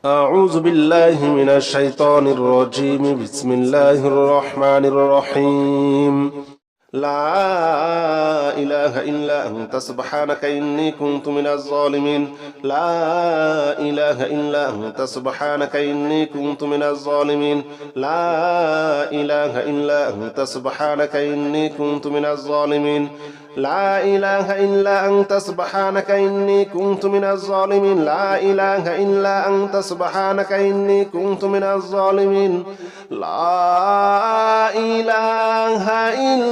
أعوذ بالله من الشيطان الرجيم. بسم الله الرحمن الرحيم. لا إله إلا أنت سبحانك إني كنت من الظالمين. لا إله إلا أنت سبحانك إني كنت من الظالمين. لا إله إلا أنت سبحانك إني كنت من الظالمين. لا إله إلا أنت سبحانك إني كنت من الظالمين. لا إله إلا أنت سبحانك إني كنت من الظالمين. لا إله إلا أنت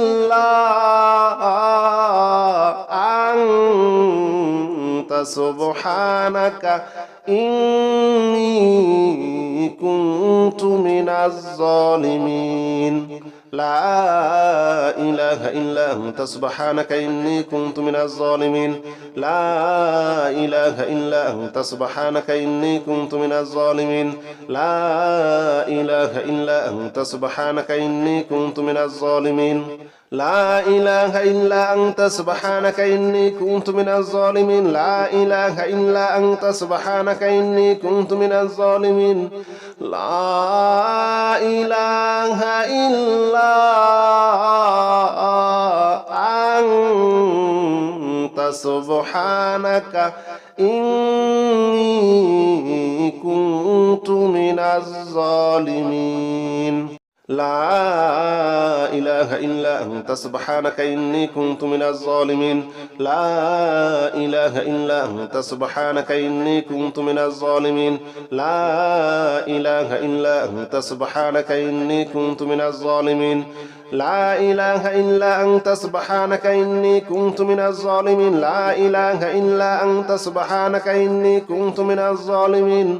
سبحانك إني كنت من الظالمين. لا إله إلا أنت سبحانك إني كنت من الظالمين. لا إله إلا أنت سبحانك إني كنت من الظالمين. لا إله إلا أنت سبحانك إني كنت من الظالمين. لا إله إلا أنت سبحانك إني كنت من الظالمين. لا إله إلا أنت سبحانك إني كنت من الظالمين. لا إله إلا أنت سبحانك إني كنت من الظالمين. لا إله إلا أنت سبحانك إني كنت من الظالمين. لا إله إلا أنت سبحانك إني كنت من الظالمين. لا إله إلا أنت سبحانك إني كنت من الظالمين. لا إله إلا أنت سبحانك إني كنت من الظالمين. لا إله إلا أنت سبحانك إني كنت من الظالمين.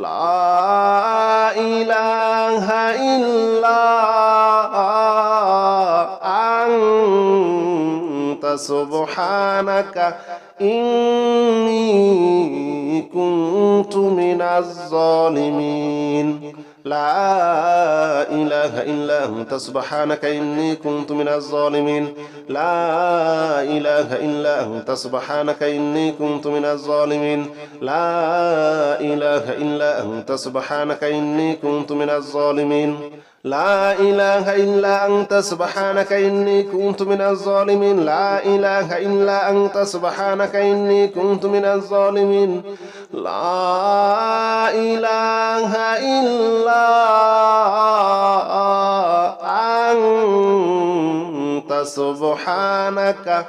لا إله إلا أنت سبحانك إني كنت من الظالمين. لا إله إلا أنت سبحانك إني كنت من الظالمين. لا إله إلا أنت سبحانك إني كنت من الظالمين. لا إله إلا أنت سبحانك إني كنت من الظالمين. لا إله إلا أنت سبحانك إني كنت من الظالمين. لا إله إلا أنت سبحانك إني كنت من الظالمين. لا إله إلا أنت سبحانك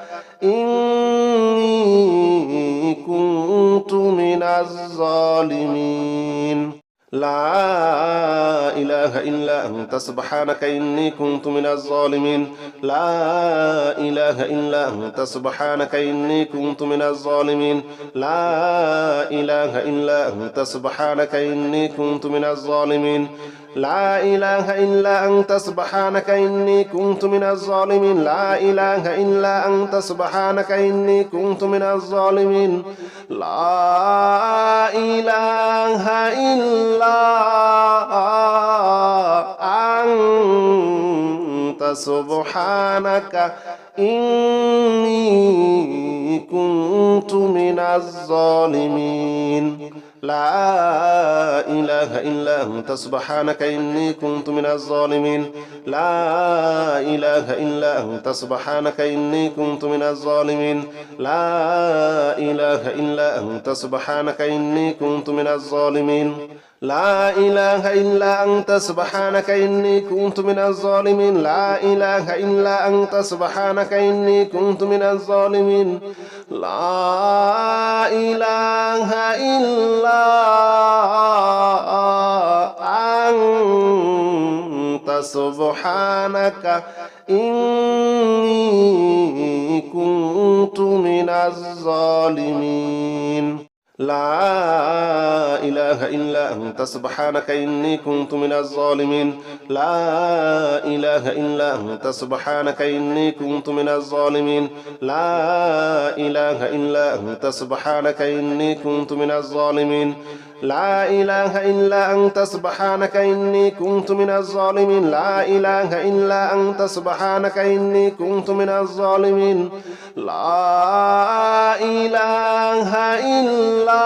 إني كنت من الظالمين. لا إله إلا أنت سبحانك إني كنت من الظالمين. لا إله إلا أنت سبحانك إني كنت من الظالمين. لا إله إلا أنت سبحانك إني كنت من الظالمين. لا إله إلا أنت سبحانك إني كنت من الظالمين. لا إله إلا أنت سبحانك إني كنت من الظالمين. لا إله إلا أنت سبحانك إني كنت من الظالمين. لا إله إلا أنت سبحانك إني كنت من الظالمين. لا إله إلا أنت سبحانك إني كنت من الظالمين. لا إله إلا أنت سبحانك إني كنت من الظالمين. لا إله إلا أنت سبحانك إني كنت من الظالمين. لا إله إلا أنت سبحانك إني كنت من الظالمين. لا إله إلا أنت سبحانك إني كنت من الظالمين. لا إله إلا أنت سبحانك إني كنت من الظالمين. لا إله إلا أنت سبحانك إني كنت من الظالمين. لا إله إلا أنت سبحانك إني كنت من الظالمين. لا إله إلا أنت سبحانك إني كنت من الظالمين. لا إله إلا أنت سبحانك إني كنت من الظالمين. لا إله إلا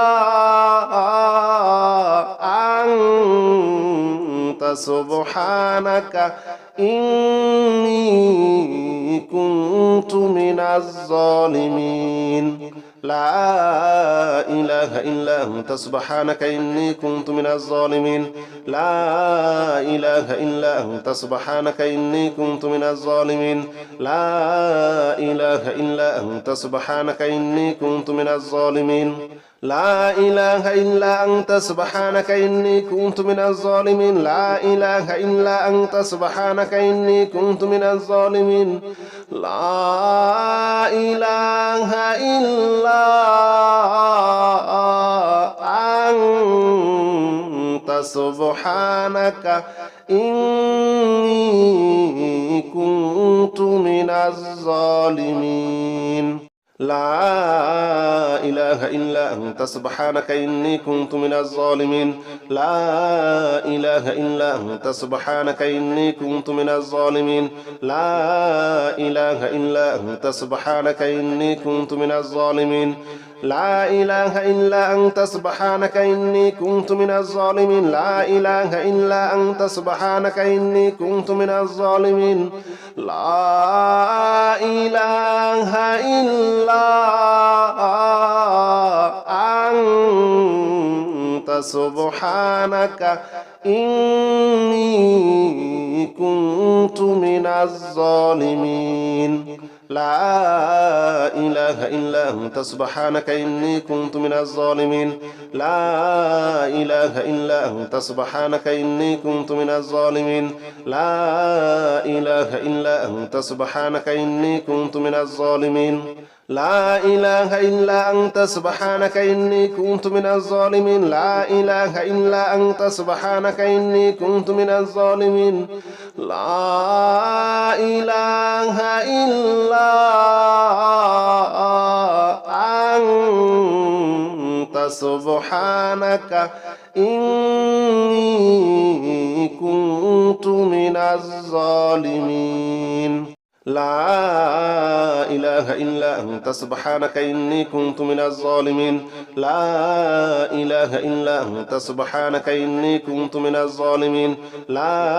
سبحانك إني كنت من الظالمين لا إله إلا أنت سبحانك إني كنت من الظالمين لا إله إلا أنت سبحانك إني كنت من الظالمين لا إله إلا أنت سبحانك إني كنت من الظالمين لا إله إلا أنت سبحانك إني كنت من الظالمين لا إله إلا أنت سبحانك إني كنت من الظالمين لا إله إلا أنت سبحانك إني كنت من الظالمين لا إله إلا أنت سبحانك إني كنت من الظالمين لا إله إلا أنت سبحانك إني كنت من الظالمين لا إله إلا أنت سبحانك إني كنت من الظالمين لا إله إلا أنت سبحانك إني كنت من الظالمين لا إله إلا أنت سبحانك إني كنت من الظالمين لا إله إلا أنت سبحانك إني كنت من الظالمين لا إله إلا أنت سبحانك إني كنت من الظالمين لا إله إلا أنت سبحانك إني كنت من الظالمين لا إله إلا أنت سبحانك إني كنت من الظالمين لا إله إلا أنت سبحانك إني كنت من الظالمين لا إله إلا أنت سبحانك إني كنت من الظالمين لا إله إلا أنت سبحانك إني كنت من الظالمين لا إله إلا أنت سبحانك إني كنت من الظالمين لا إله إلا أنت سبحانك إني كنت من الظالمين لا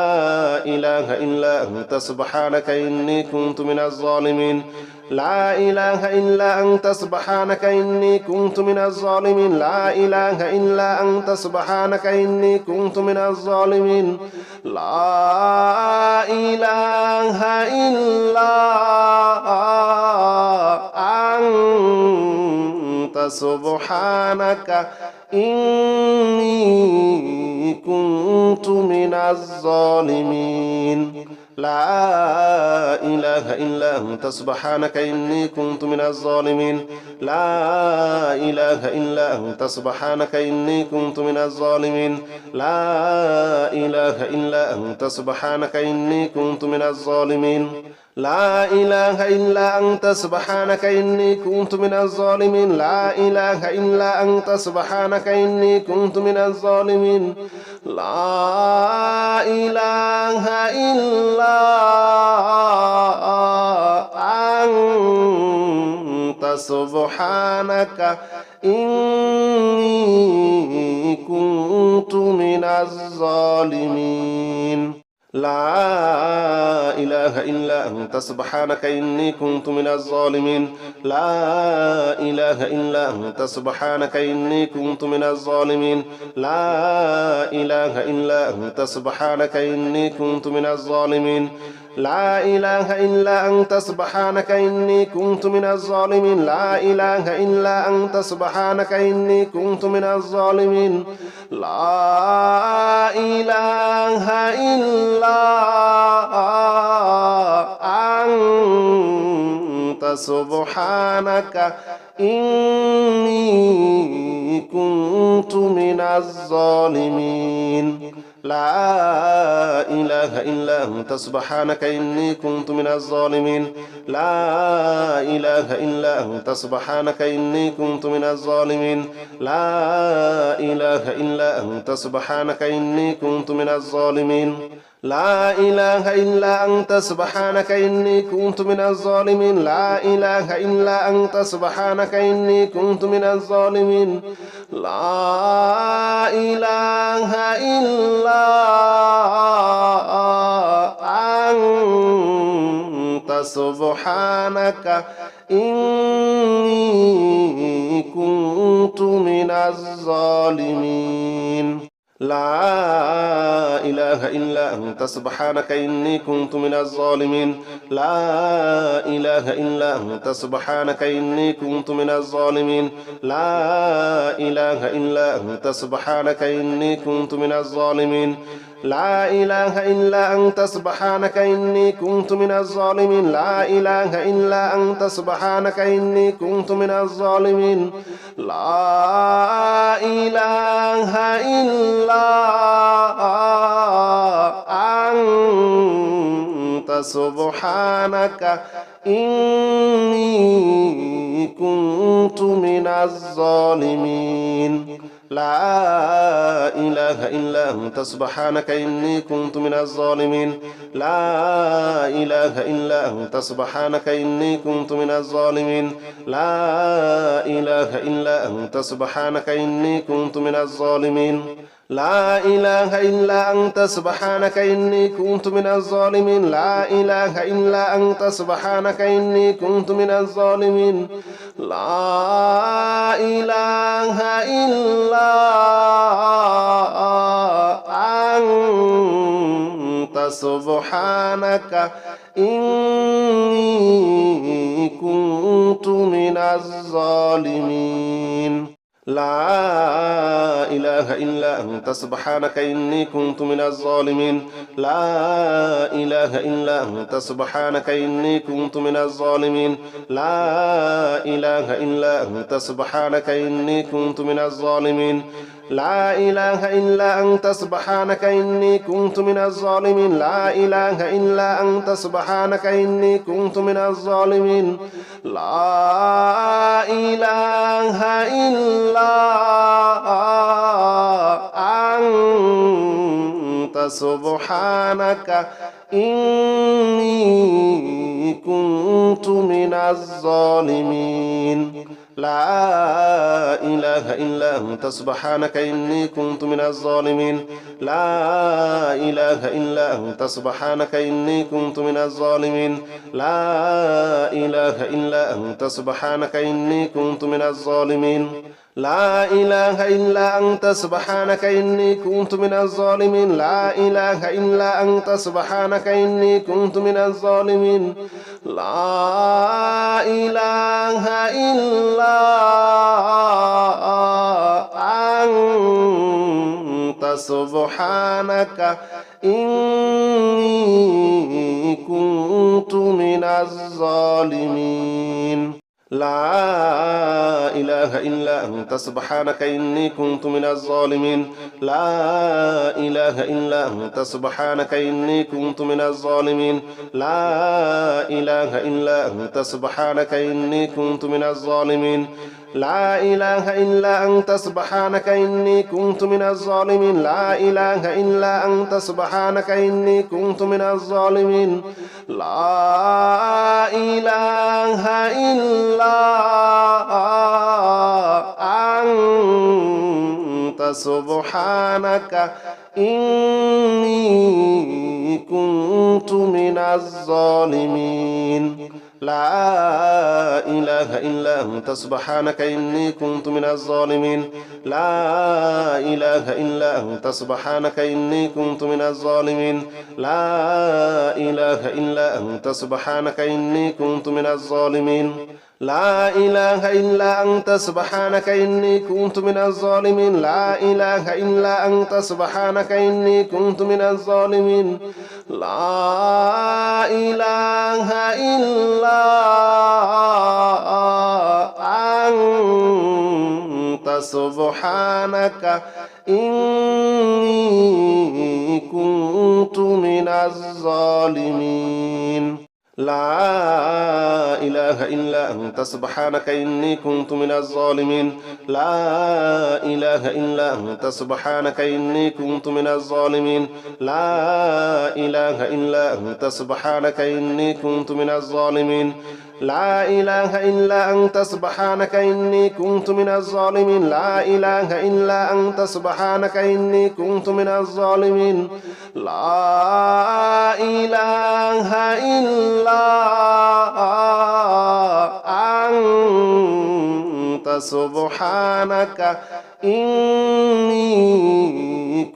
إله إلا أنت سبحانك إني كنت من الظالمين لا إله إلا أنت سبحانك إني كنت من الظالمين لا إله إلا أنت سبحانك إني كنت من الظالمين لا إله إلا أنت سبحانك إني كنت من الظالمين لا إله إلا أنت سبحانك إني كنت من الظالمين لا إله إلا أنت سبحانك إني كنت من الظالمين لا إله إلا أنت سبحانك إني كنت من الظالمين لا إله إلا أنت سبحانك إني كنت من الظالمين لا إله إلا أنت سبحانك إني كنت من الظالمين لا إله إلا أنت سبحانك إني كنت من الظالمين لا إله إلا أنت سبحانك إني كنت من الظالمين لا إله إلا أنت سبحانك إني كنت من الظالمين لا إله إلا أنت سبحانك إني كنت من الظالمين لا إله إلا أنت سبحانك إني كنت من الظالمين لا إله إلا أنت سبحانك إني كنت من الظالمين لا إله إلا أنت سبحانك إني كنت من الظالمين لا إله إلا أنت سبحانك إني كنت من الظالمين لا إله إلا أنت سبحانك إني كنت من الظالمين لا إله إلا أنت سبحانك إني كنت من الظالمين لا إله إلا أنت سبحانك إني كنت من الظالمين لا إله إلا أنت سبحانك إني كنت من الظالمين لا إله إلا سبحانك إني كنت من الظالمين لا إله إلا أنت سبحانك إني كنت من الظالمين لا إله إلا أنت سبحانك إني كنت من الظالمين لا إله إلا أنت سبحانك إني كنت من الظالمين لا إله إلا أنت سبحانك إني كنت من الظالمين لا إله إلا أنت سبحانك إني كنت من الظالمين لا إله إلا أنت سبحانك إني كنت من الظالمين لا إله إلا أنت سبحانك إني كنت من الظالمين لا إله إلا أنت سبحانك إني كنت من الظالمين لا إله إلا أنت سبحانك إني كنت من الظالمين لا إله إلا أنت سبحانك إني كنت من الظالمين لا إله إلا أنت سبحانك إني كنت من الظالمين لا إله إلا أنت سبحانك إني كنت من الظالمين لا إله إلا أنت سبحانك إني كنت من الظالمين لا إله إلا أنت سبحانك إني كنت من الظالمين لا إله إلا أنت سبحانك إني كنت من الظالمين لا إله إلا أنت سبحانك إني كنت من الظالمين لا إله إلا أنت سبحانك إني كنت من الظالمين لا إله إلا أنت سبحانك إني كنت من الظالمين لا إله إلا أنت سبحانك إني كنت من الظالمين لا إله إلا أنت سبحانك إني كنت من الظالمين لا إله إلا أنت سبحانك إني كنت من الظالمين لا إله إلا أنت سبحانك إني كنت من الظالمين لا إله إلا أنت سبحانك إني كنت من الظالمين لا إله إلا أنت سبحانك إني كنت من الظالمين لا إله إلا أنت سبحانك إني كنت من الظالمين لا إله إلا أنت سبحانك إني كنت من الظالمين لا إله إلا أنت سبحانك إني كنت من الظالمين لا إله إلا أنت سبحانك إني كنت من الظالمين لا إله إلا أنت سبحانك إني كنت من الظالمين لا إله إلا أنت سبحانك إني كنت من الظالمين لا إله إلا أنت سبحانك إني كنت من الظالمين لا إله إلا أنت سبحانك إني كنت من الظالمين لا إله إلا أنت سبحانك إني كنت من الظالمين لا إله إلا أنت سبحانك إني كنت من الظالمين لا إله إلا أنت سبحانك إني كنت من الظالمين لا إله إلا أنت سبحانك إني كنت من الظالمين لا إله إلا أنت سبحانك إني كنت من الظالمين لا إله إلا أنت سبحانك إني كنت من الظالمين لا إله إلا أنت سبحانك إني كنت من الظالمين لا إله إلا أنت سبحانك إني كنت من الظالمين لا إله إلا أنت سبحانك إني كنت من الظالمين لا إله إلا أنت سبحانك إني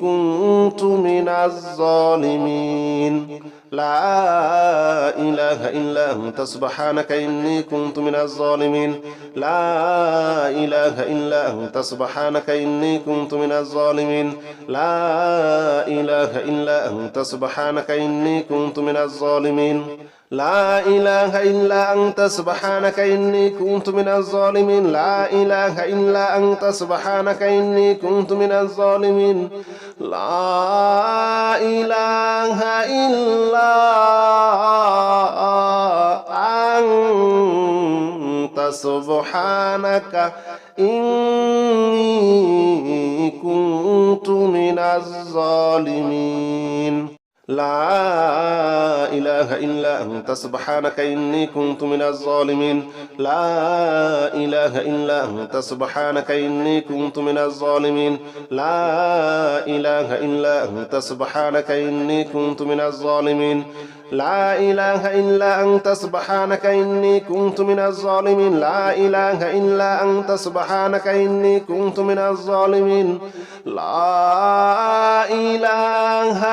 كنت من الظالمين لا إله إلا أنت سبحانك إني كنت من الظالمين لا إله إلا أنت سبحانك إني كنت من الظالمين لا إله إلا أنت سبحانك إني كنت من الظالمين لا إله إلا أنت سبحانك إني كنت من الظالمين لا إله إلا أنت سبحانك إني كنت من الظالمين لا إله إلا أنت سبحانك إني كنت من الظالمين لا إله إلا أنت سبحانك إني كنت من الظالمين لا إله إلا أنت سبحانك إني كنت من الظالمين لا إله إلا أنت سبحانك إني كنت من الظالمين لا إله إلا أنت سبحانك إني كنت من الظالمين لا إله إلا أنت سبحانك إني كنت من الظالمين لا إله إلا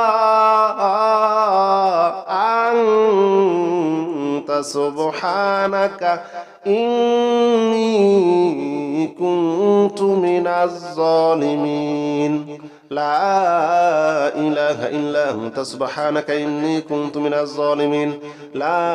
أنت سبحانك إني كنت من الظالمين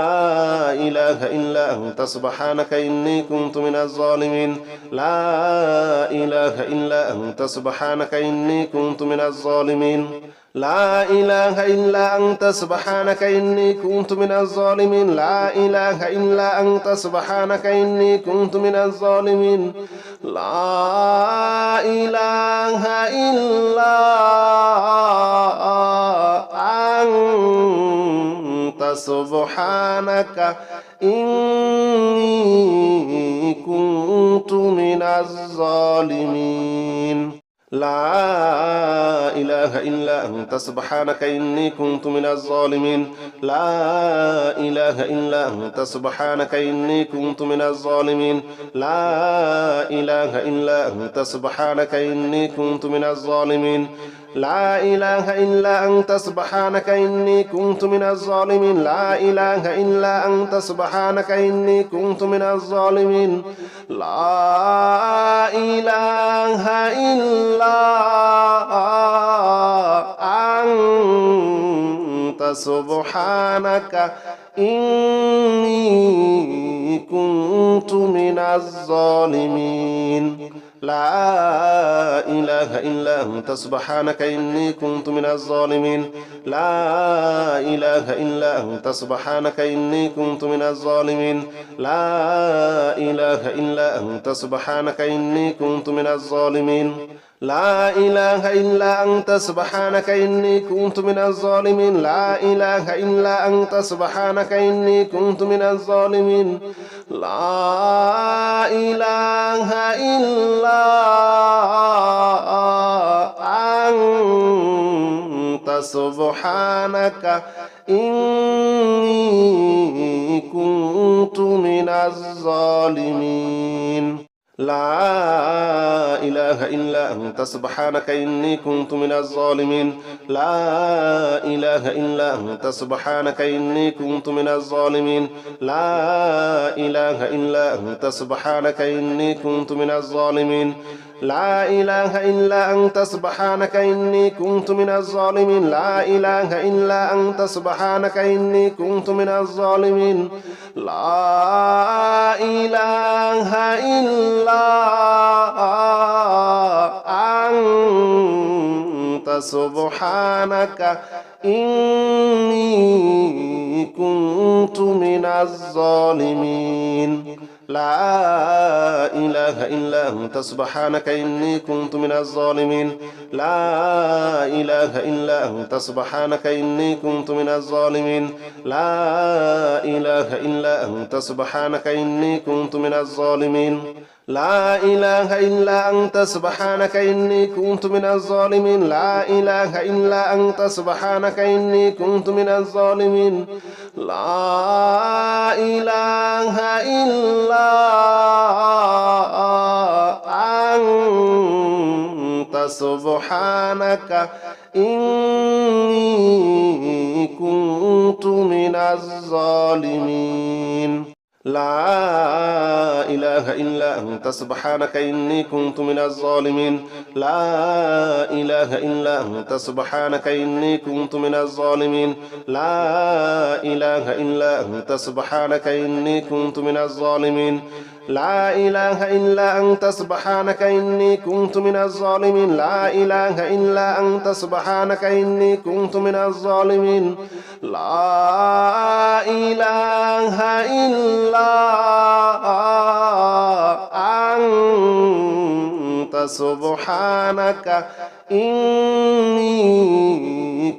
لا إله إلا أنت سبحانك إني كنت من الظالمين لا إله إلا أنت سبحانك إني كنت من الظالمين لا إله إلا أنت سبحانك إني كنت من الظالمين لا إله إلا أنت سبحانك إني كنت من الظالمين لا إله إلا أنت سبحانك إني كنت من الظالمين لا إله إلا أنت سبحانك إني كنت من الظالمين لا إله إلا أنت سبحانك إني كنت من الظالمين لا إله إلا أنت سبحانك إني كنت من الظالمين لا إله إلا أنت سبحانك إني كنت من الظالمين لا إله إلا أنت سبحانك إني كنت من الظالمين لا إله إلا أنت سبحانك إني كنت من الظالمين لا إله إلا أنت سبحانك إني كنت من الظالمين لا إله إلا أنت سبحانك إني كنت من الظالمين لا إله إلا أنت سبحانك إني كنت من الظالمين لا إله إلا أنت سبحانك إني كنت من الظالمين لا إله إلا أنت سبحانك إني كنت من الظالمين لا إله إلا أنت سبحانك إني كنت من الظالمين لا إله إلا أنت سبحانك إني كنت من الظالمين لا إله إلا أنت سبحانك إني كنت من الظالمين لا إله إلا أنت سبحانك إني كنت من الظالمين لا إله إلا أنت سبحانك إني كنت من الظالمين لا إله إلا أنت سبحانك إني كنت من الظالمين لا إله إلا أنت سبحانك إني كنت من الظالمين لا إله إلا أنت سبحانك إني كنت من الظالمين لا إله إلا أنت سبحانك إني كنت من الظالمين لا إله إلا أنت سبحانك إني كنت من الظالمين لا إله إلا أنت سبحانك إني كنت من الظالمين لا إله إلا أنت سبحانك إني كنت من الظالمين لا إله إلا أنت سبحانك إني كنت من الظالمين لا إله إلا أنت سبحانك إني كنت من الظالمين لا إله إلا أنت سبحانك إني كنت من الظالمين لا إله إلا أنت سبحانك إني كنت من الظالمين لا إله إلا أنت سبحانك إني كنت من الظالمين لا إله إلا أنت سبحانك إني كنت من الظالمين لا إله إلا أنت سبحانك إني كنت من الظالمين لا إله إلا أنت سبحانك إني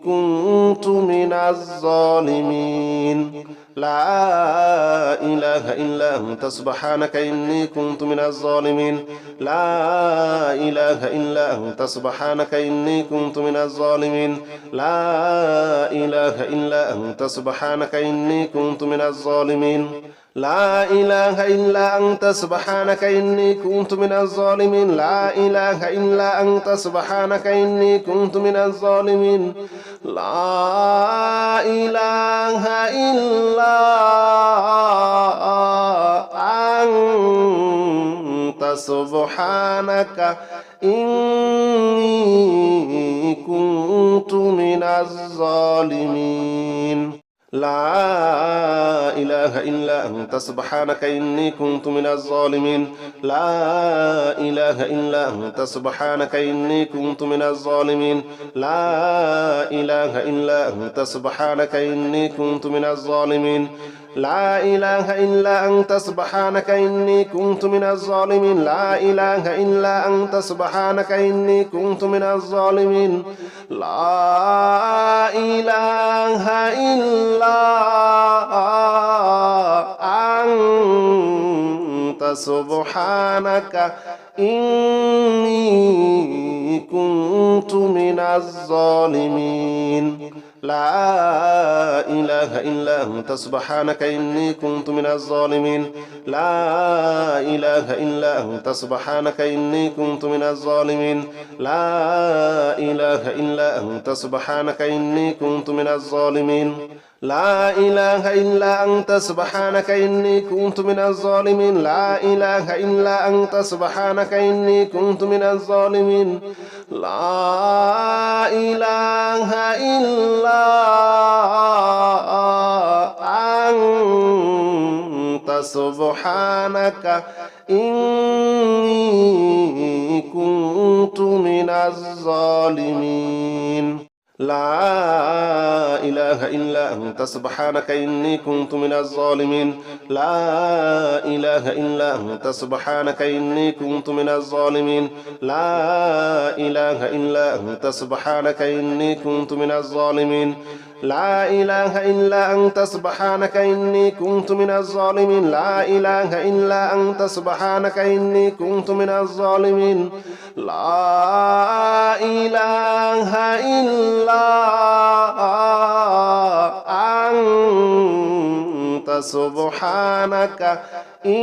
كنت من الظالمين لا إله إلا أنت سبحانك إني كنت من الظالمين لا إله إلا أنت سبحانك إني كنت من الظالمين لا إله إلا أنت سبحانك إني كنت من الظالمين لا إله إلا أنت سبحانك إني كنت من الظالمين لا إله إلا أنت سبحانك إني كنت من الظالمين لا إله إلا أنت سبحانك إني كنت من الظالمين لا إله إلا أنت سبحانك إني كنت من الظالمين لا إله إلا أنت سبحانك إني كنت من الظالمين لا إله إلا أنت سبحانك إني كنت من الظالمين لا إله إلا أنت سبحانك إني كنت من الظالمين لا إله إلا أنت سبحانك إني كنت من الظالمين لا إله إلا أنت سبحانك إني كنت من الظالمين لا إله إلا أنت سبحانك إني كنت من الظالمين لا إله إلا أنت سبحانك إني كنت من الظالمين لا إله إلا أنت سبحانك إني كنت من الظالمين لا إله إلا أنت سبحانك إني كنت من الظالمين لا إله إلا أنت سبحانك إني كنت من الظالمين لا إله إلا أنت سبحانك إني كنت من الظالمين لا إله إلا أنت سبحانك إني كنت من الظالمين لا إله إلا أنت سبحانك إني كنت من الظالمين لا إله إلا أنت سبحانك إني كنت من الظالمين لا إله إلا أنت سبحانك إني كنت من الظالمين لا إله إلا أنت سبحانك إني كنت من الظالمين لا إله إلا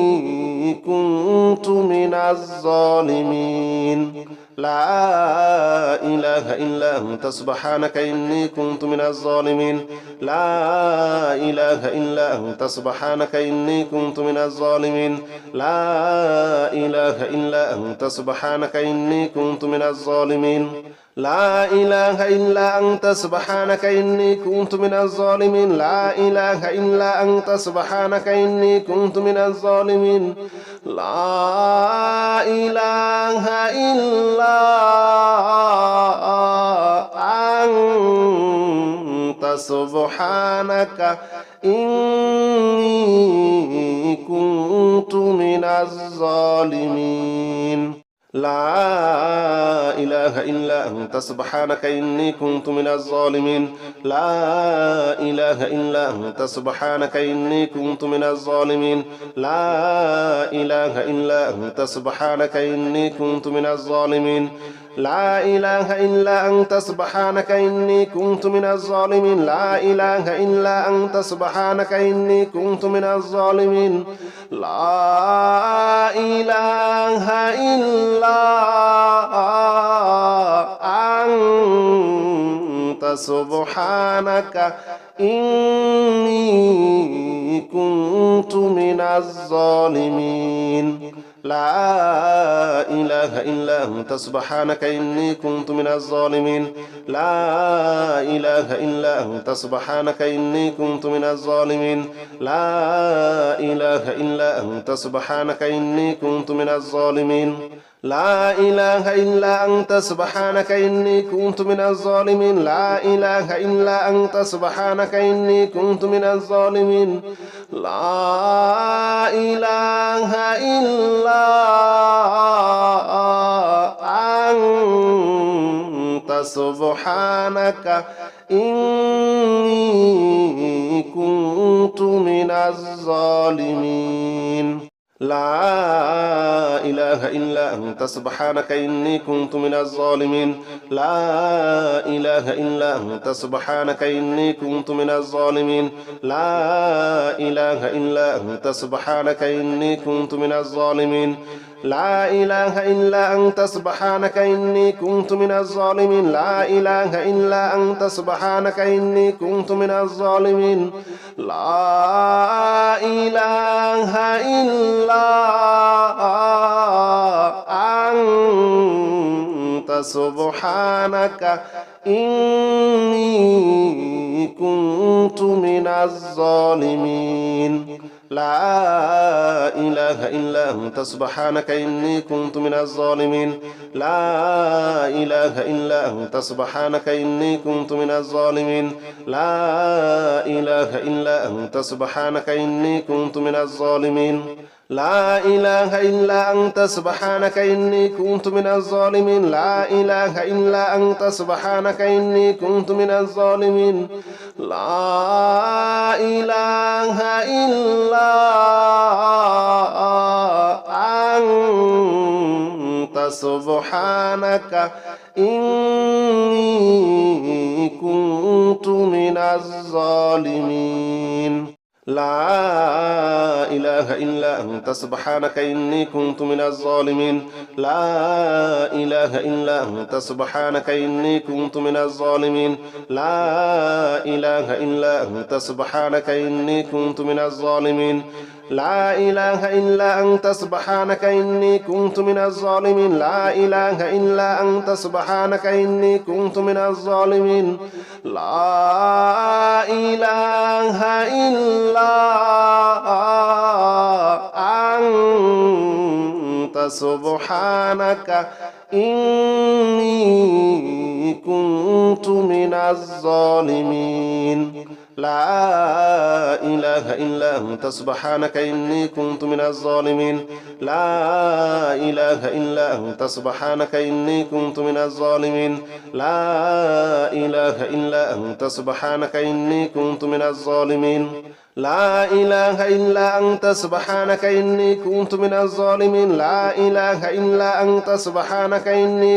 أنت سبحانك إني كنت من الظالمين لا إله إلا أنت سبحانك إني كنت من الظالمين لا إله إلا أنت سبحانك إني كنت من الظالمين لا إله إلا أنت سبحانك إني كنت من الظالمين لا إله إلا أنت سبحانك إني كنت من الظالمين لا إله إلا أنت سبحانك إني كنت من الظالمين لا إله إلا أنت سبحانك إني كنت من الظالمين لا إله إلا أنت سبحانك إني كنت من الظالمين لا إله إلا أنت سبحانك إني كنت من الظالمين لا إله إلا أنت سبحانك إني كنت من الظالمين لا إله إلا أنت سبحانك إني كنت من الظالمين لا إله إلا أنت سبحانك إني كنت من الظالمين لا إله إلا أنت سبحانك إني كنت من الظالمين لا إله إلا أنت سبحانك إني كنت من الظالمين لا إله إلا أنت سبحانك إني كنت من الظالمين لا إله إلا أنت سبحانك إني كنت من الظالمين لا إله إلا أنت سبحانك إني كنت من الظالمين لا إله إلا أنت سبحانك إني كنت من الظالمين لا إله إلا أنت سبحانك إني كنت من الظالمين لا إله إلا أنت سبحانك إني كنت من الظالمين لا إله إلا أنت سبحانك إني كنت من الظالمين لا إله إلا أنت سبحانك إني كنت من الظالمين لا إله إلا أنت سبحانك إني كنت من الظالمين لا إله إلا أنت سبحانك إني كنت من الظالمين لا إله إلا أنت سبحانك إني كنت من الظالمين لا إله إلا أنت سبحانك إني كنت من الظالمين لا إله إلا أنت سبحانك إني كنت من الظالمين لا إله إلا أنت سبحانك إني كنت من الظالمين لا إله إلا أنت سبحانك إني كنت من الظالمين لا إله إلا أنت سبحانك إني كنت من الظالمين لا إله إلا أنت سبحانك إني كنت من الظالمين لا إله إلا أنت سبحانك إني كنت من الظالمين لا إله إلا أنت سبحانك إني كنت من الظالمين لا إله إلا أنت سبحانك إني كنت من الظالمين لا إله إلا أنت سبحانك إني كنت من الظالمين لا إله إلا أنت سبحانك إني كنت من الظالمين لا إله إلا أنت سبحانك إني كنت من الظالمين لا إله إلا أنت سبحانك إني كنت من الظالمين لا إله إلا أنت سبحانك إني كنت من الظالمين لا إله إلا أنت سبحانك إني كنت من الظالمين لا إله إلا أنت سبحانك إني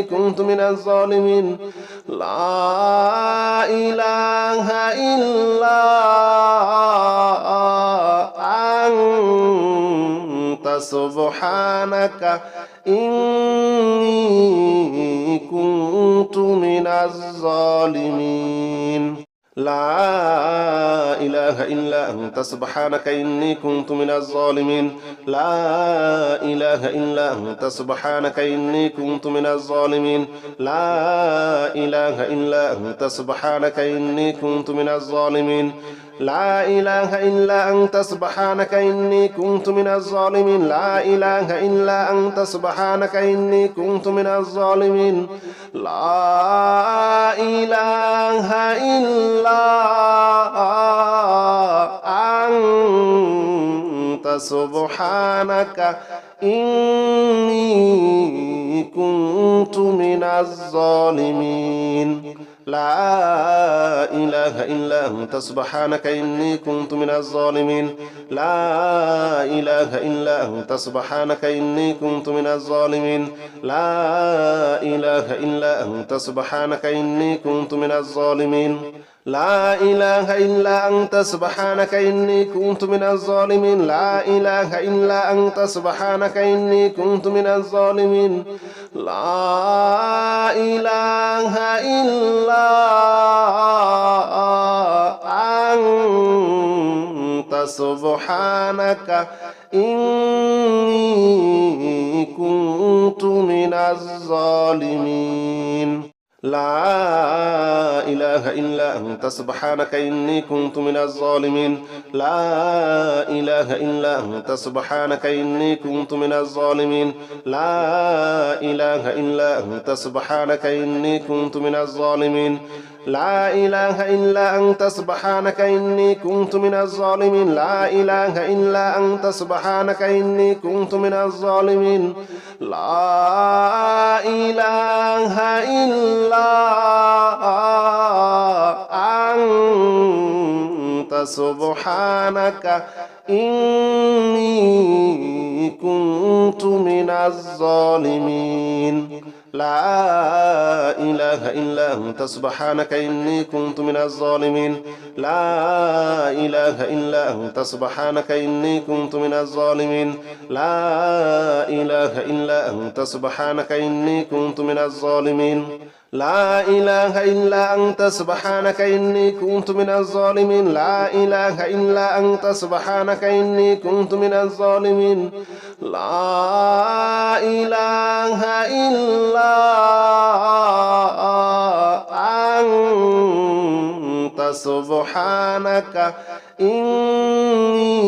كنت من الظالمين لا إله إلا أنت سبحانك إني كنت من الظالمين لا إله إلا أنت سبحانك إني كنت من الظالمين لا إله إلا أنت سبحانك إني كنت من الظالمين لا إله إلا أنت سبحانك إني كنت من الظالمين لا إله إلا أنت سبحانك إني كنت من الظالمين لا إله إلا أنت سبحانك إني كنت من الظالمين لا إله إلا أنت سبحانك إني كنت من الظالمين لا إله إلا أنت سبحانك إني كنت من الظالمين لا إله إلا أنت سبحانك إني كنت من الظالمين لا إله إلا أنت سبحانك إني كنت من الظالمين لا إله إلا أنت سبحانك إني كنت من الظالمين لا إله إلا أنت سبحانك إني كنت من الظالمين لا إله إلا أنت سبحانك إني كنت من الظالمين لا إله إلا أنت سبحانك إني كنت من الظالمين لا إله إلا أنت سبحانك إني كنت من الظالمين لا إله إلا أنت سبحانك إني كنت من الظالمين لا إله إلا أنت سبحانك إني كنت من الظالمين لا إله إلا أنت سبحانك إني كنت من الظالمين لا إله إلا أنت سبحانك إني كنت من الظالمين لا إله إلا أنت سبحانك إني كنت من الظالمين لا إله إلا أنت سبحانك إني كنت من الظالمين لا إله إلا أنت سبحانك إني كنت من الظالمين لا إله إلا أنت سبحانك إني كنت من الظالمين لا إله إلا أنت سبحانك إني كنت من الظالمين لا إله إلا أنت سبحانك إني كنت من الظالمين لا إله إلا أنت سبحانك إني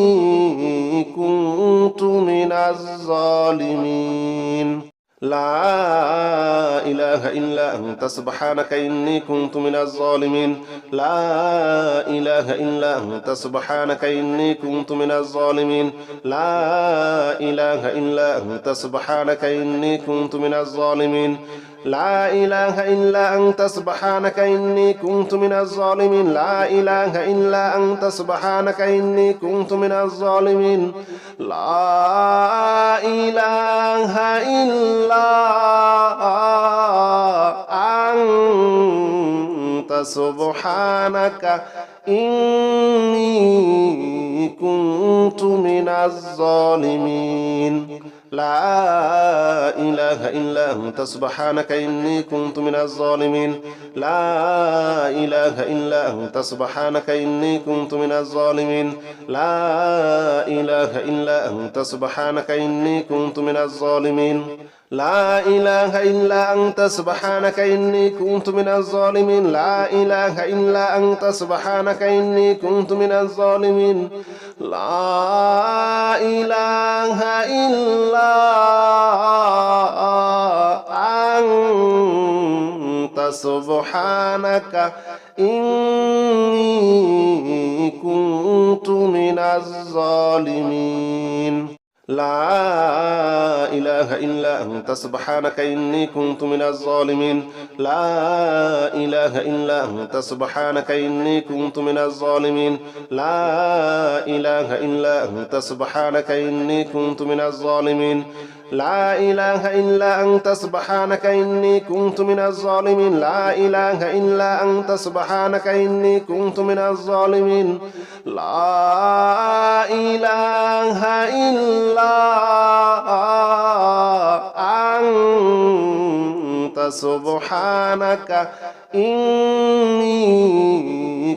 كنت من الظالمين لا إله إلا أنت سبحانك إني كنت من الظالمين لا إله إلا أنت سبحانك إني كنت من الظالمين لا إله إلا أنت سبحانك إني كنت من الظالمين لا إله إلا أنت سبحانك إني كنت من الظالمين لا إله إلا أنت سبحانك إني كنت من الظالمين لا إله إلا أنت سبحانك إني كنت من الظالمين لا إله إلا أنت سبحانك إني كنت من الظالمين لا إله إلا أنت سبحانك إني كنت من الظالمين لا إله إلا أنت سبحانك إني كنت من الظالمين لا إله إلا أنت سبحانك إني كنت من الظالمين لا إله إلا أنت سبحانك إني كنت من الظالمين لا إله إلا أنت سبحانك إني كنت من الظالمين لا إله إلا أنت سبحانك إني كنت من الظالمين لا إله إلا أنت سبحانك إني كنت من الظالمين لا إله إلا أنت سبحانك إني كنت من الظالمين لا إله إلا أنت سبحانك إني كنت من الظالمين لا إله إلا أنت سبحانك إني كنت من الظالمين لا إله إلا أنت سبحانك إني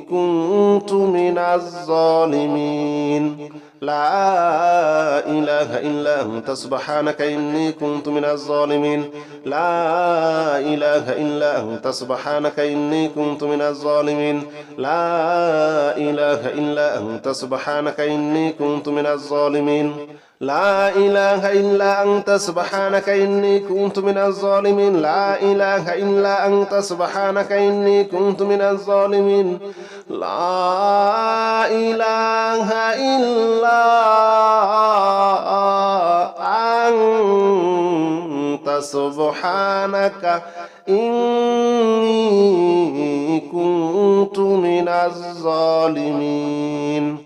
كنت من الظالمين لا إله إلا أنت سبحانك إني كنت من الظالمين لا إله إلا أنت سبحانك إني كنت من الظالمين لا إله إلا أنت سبحانك إني كنت من الظالمين لا إله إلا أنت سبحانك إني كنت من الظالمين لا إله إلا أنت سبحانك إني كنت من الظالمين لا إله إلا সুবহানাকা ইন্নী কুনতু মিনাজ জালিমিন।